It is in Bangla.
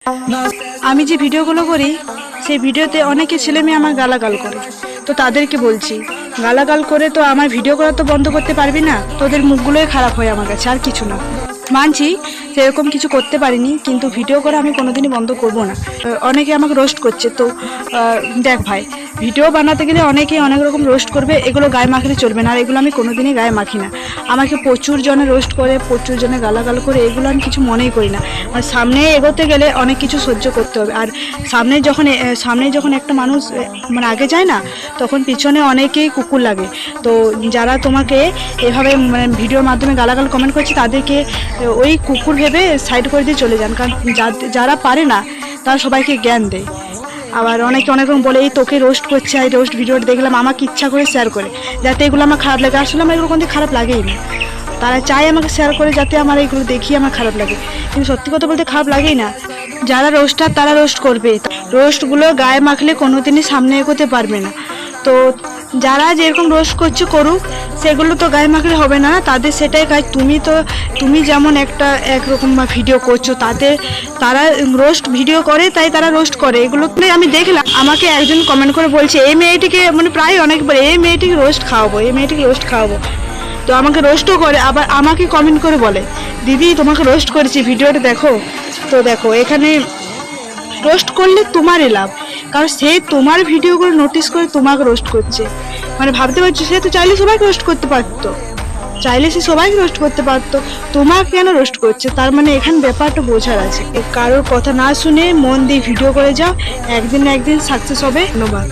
আমি যে ভিডিওগুলো করি সেই ভিডিওতে অনেকে ছেলে মেয়ে আমার গালাগাল করে, তো তাদেরকে বলছি গালাগাল করে তো আমার ভিডিও করা তো বন্ধ করতে পারবি না, তোদের মুখগুলোই খারাপ হয় আমার কাছে, আর কিছু না। মানছি সেরকম কিছু করতে পারিনি, কিন্তু ভিডিও করা আমি কোনোদিনই বন্ধ করব না। অনেকে আমাকে রোস্ট করছে, তো দেখ ভাই, ভিডিও বানাতে গেলে অনেকে অনেক রকম রোস্ট করবে, এগুলো গায়ে মাখলে চলবে না, আর এগুলো আমি কোনোদিনই গায়ে মাখি না। আমাকে প্রচুর জনে রোস্ট করে, প্রচুর জনে গালাগাল করে, এগুলো আমি কিছু মনেই করি না। আর সামনে এগোতে গেলে অনেক কিছু সহ্য করতে হবে, আর সামনে যখন একটা মানুষ মানে আগে যায় না, তখন পিছনে অনেকেই কুকুর লাগে। তো যারা তোমাকে এভাবে মানে ভিডিওর মাধ্যমে গালাগাল কমেন্ট করছে, তাদেরকে ওই কুকুর ভেবে সাইড করে দিয়ে চলে যান, কারণ যারা পারে না তারা সবাইকে জ্ঞান দেয়। আবার অনেকে অনেক রকম বলে, এই তোকে রোস্ট করছে, এই রোস্ট ভিডিওটা দেখলাম, আমাকে ইচ্ছা করে শেয়ার করে, যাতে এগুলো আমার খারাপ লাগে। আসলে আমার এগুলো কোনো খারাপ লাগেই না, তারা চায় আমাকে শেয়ার করে যাতে আমার এইগুলো দেখিয়ে আমার খারাপ লাগে, কিন্তু সত্যি কথা বলতে খারাপ লাগেই না। যারা রোস্টার তারা রোস্ট করবে, রোস্টগুলো গায়ে মাখলে কোনোদিনই সামনে এগোতে পারবে না। তো যারা যেরকম রোস্ট করছে করুক, সেগুলো তো গায়ে মাখলে হবে না, তাদের সেটাই কাজ। তুমি যেমন একরকম ভিডিও করছো, তারা রোস্ট ভিডিও করে, তাই তারা রোস্ট করে। এগুলো আমি দেখলাম, আমাকে একজন কমেন্ট করে বলছে, এই মেয়েটিকে মানে প্রায় অনেকবার, এই মেয়েটিকে রোস্ট খাওয়াবো। তো আমাকে রোস্টও করে, আবার আমাকে কমেন্ট করে বলে, দিদি তোমাকে রোস্ট করেছি, ভিডিওটা দেখো। তো দেখো, এখানে রোস্ট করলে তোমারই লাভ, কারণ সে তোমার ভিডিওগুলো নোটিস করে তোমাকে রোস্ট করছে। মানে ভাবতে পারছো, সে তো চাইলে সবাইকে রোস্ট করতে পারতো, তোমাকে কেন রোস্ট করছে? তার মানে এখানে ব্যাপারটা বোঝার আছে। কারোর কথা না শুনে মন দিয়ে ভিডিও করে যাও, একদিন না একদিন সাকসেস হবে। ধন্যবাদ।